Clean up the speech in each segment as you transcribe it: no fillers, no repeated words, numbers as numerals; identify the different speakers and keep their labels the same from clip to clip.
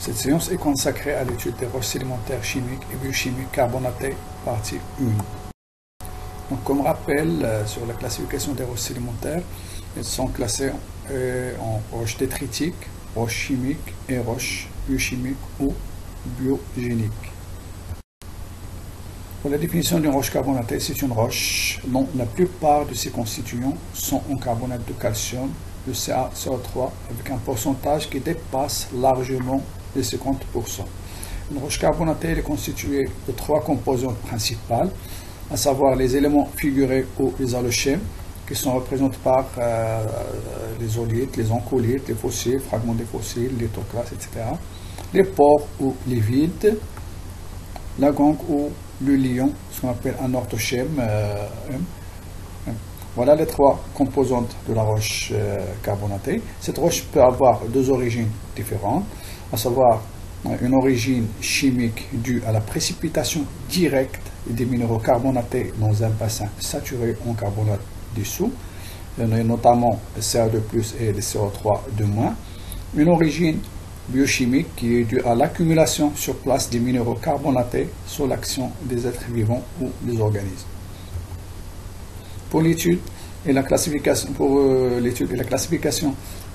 Speaker 1: Cette séance est consacrée à l'étude des roches sédimentaires chimiques et biochimiques carbonatées, partie 1. Donc, comme rappel sur la classification des roches sédimentaires, elles sont classées en roches détritiques, roches chimiques et roches biochimiques ou biogéniques. Pour la définition d'une roche carbonatée, c'est une roche dont la plupart de ses constituants sont en carbonate de calcium, le CaCO3, avec un pourcentage qui dépasse largement les 50%. Une roche carbonatée est constituée de 3 composantes principales, à savoir les éléments figurés ou les allochèmes, qui sont représentés par les oolites, les oncolites, les fossiles, fragments des fossiles, les toclastes, etc. Les pores ou les vides, la gangue ou le lion, ce qu'on appelle un orthochème. Voilà les 3 composantes de la roche carbonatée. Cette roche peut avoir 2 origines différentes, à savoir une origine chimique due à la précipitation directe des minéraux carbonatés dans un bassin saturé en carbonate dissous, notamment le Ca2+ et le CO3 de moins. Une origine biochimique qui est due à l'accumulation sur place des minéraux carbonatés sous l'action des êtres vivants ou des organismes. Pour l'étude et la classification,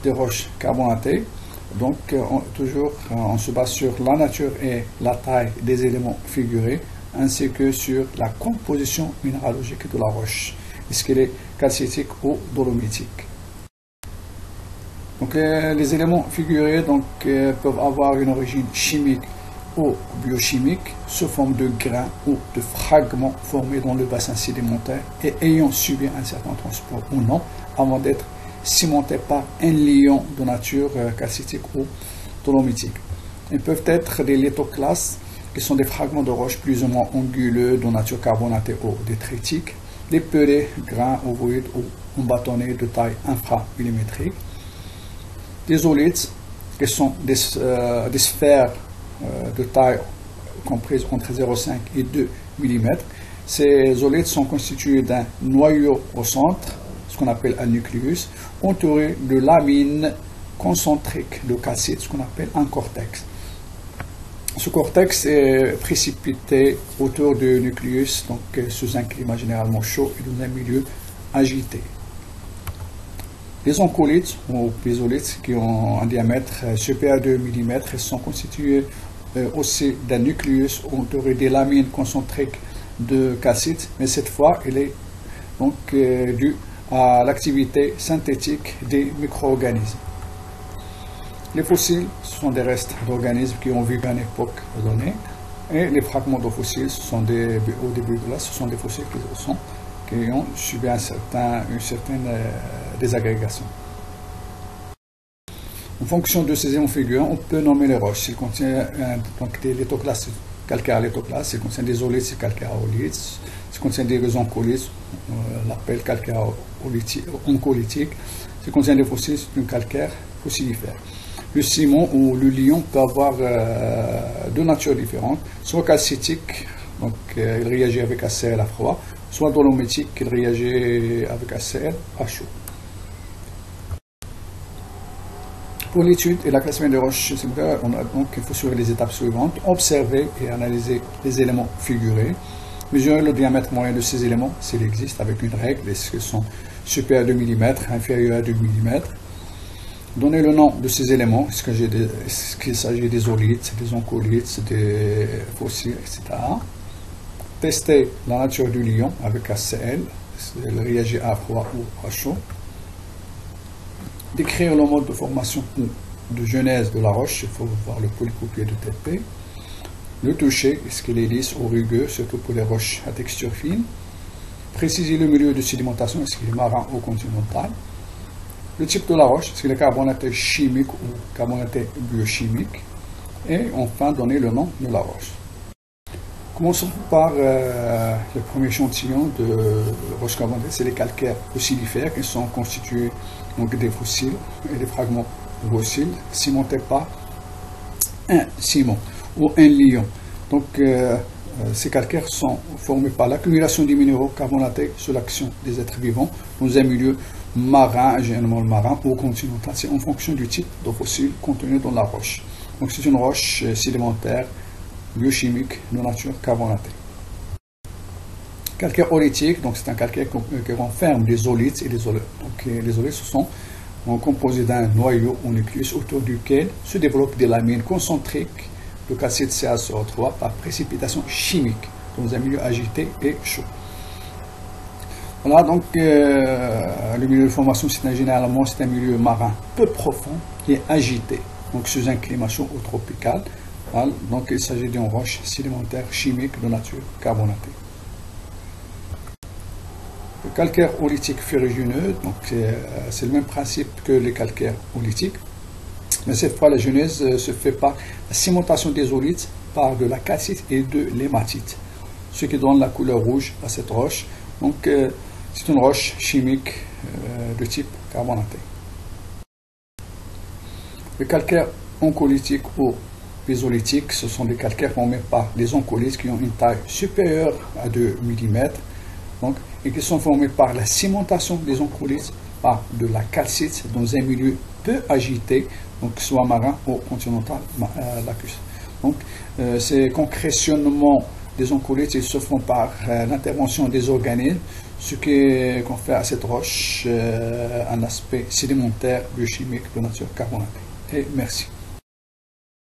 Speaker 1: des roches carbonatées, donc on se base sur la nature et la taille des éléments figurés, ainsi que sur la composition minéralogique de la roche, est-ce qu'elle est calcitique ou dolomitique. Donc, les éléments figurés peuvent avoir une origine chimique ou biochimique sous forme de grains ou de fragments formés dans le bassin sédimentaire et ayant subi un certain transport ou non avant d'être cimentés par un liant de nature calcitique ou dolomitique. Ils peuvent être des lithoclastes, qui sont des fragments de roche plus ou moins anguleux de nature carbonatée ou détritique, des pelés, grains ovoïdes ou bâtonnets de taille inframillimétrique, des oolites, qui sont des sphères de taille comprise entre 0,5 et 2 mm. Ces oolites sont constitués d'un noyau au centre, ce qu'on appelle un nucléus, entouré de lamines concentriques de calcite, ce qu'on appelle un cortex. Ce cortex est précipité autour du nucléus, donc sous un climat généralement chaud et dans un milieu agité. Les oncolites ou pésolites qui ont un diamètre supérieur à 2 mm sont constitués aussi d'un nucléus entouré des lamines concentriques de calcite, mais cette fois, elle est donc due à l'activité synthétique des micro-organismes. Les fossiles, ce sont des restes d'organismes qui ont vécu à une époque donnée, et les fragments de fossiles, au début de là, ce sont des fossiles qui ont subi une certaine désagrégation. En fonction de ces éléments figurants, on peut nommer les roches. S'ils contiennent des lithoclastes, calcaires lithoclastes, s'ils contiennent des oolites, c'est calcaire oolite. S'ils contiennent des oncolites, on l'appelle calcaire oncolytique. S'ils contiennent des fossiles, c'est une calcaire fossilifère. Le ciment ou le lion peut avoir deux natures différentes, soit calcitique, donc il réagit avec HCl à froid, soit dolomitique, il réagit avec HCl à chaud. Pour l'étude et la classification des roches sédimentaires, il faut suivre les étapes suivantes: observer et analyser les éléments figurés, mesurer le diamètre moyen de ces éléments s'il existe avec une règle, est-ce qu'ils sont supérieurs à 2 mm, inférieurs à 2 mm. Donner le nom de ces éléments, est-ce qu'il s'agit des oolites, des oncolites, des fossiles, etc. Tester la nature du lion avec HCl, il réagit à froid ou à chaud. Décrire le mode de formation ou de genèse de la roche, il faut voir le polycopier de TP. Le toucher, est-ce qu'il est lisse ou rugueux, surtout pour les roches à texture fine. Préciser le milieu de sédimentation, est-ce qu'il est marin ou continental. Le type de la roche, est-ce qu'il est carbonaté chimique ou carbonaté biochimique. Et enfin, donner le nom de la roche. Commençons par le premier échantillon de roche carbonatée, c'est les calcaires fossilifères qui sont constitués donc, des fossiles et des fragments de fossiles cimentés par un ciment ou un liant. Donc ces calcaires sont formés par l'accumulation des minéraux carbonatés sous l'action des êtres vivants dans un milieu marin, généralement marin ou continental. C'est en fonction du type de fossile contenu dans la roche. Donc c'est une roche sédimentaire biochimique de nature carbonatée. Calcaire oolitique, donc c'est un calcaire qui renferme des oolites et des oleurs. Donc les oolites ce sont composés d'un noyau ou nucléus autour duquel se développent des lamines concentriques de calcite CaSO3 par précipitation chimique dans un milieu agité et chaud. Voilà, donc le milieu de formation, généralement c'est un milieu marin peu profond et agité, donc sous un climat chaud ou tropical. Voilà, donc il s'agit d'une roche sédimentaire chimique de nature carbonatée. Le calcaire oolitique ferrugineux, donc c'est le même principe que les calcaires oolitiques, mais cette fois la genèse se fait par la cimentation des oolites par de la calcite et de l'hématite, ce qui donne la couleur rouge à cette roche. Donc c'est une roche chimique de type carbonaté. Le calcaire oncolytique ou piézolytique, ce sont des calcaires formés par des oncolites qui ont une taille supérieure à 2 mm donc, et qui sont formés par la cimentation des oncolites par de la calcite dans un milieu peu agité, donc soit marin ou continental lacustre. Donc ces concrétionnements des oncolites ils se font par l'intervention des organismes, ce qui confère à cette roche un aspect sédimentaire biochimique de nature carbonatée. Et merci.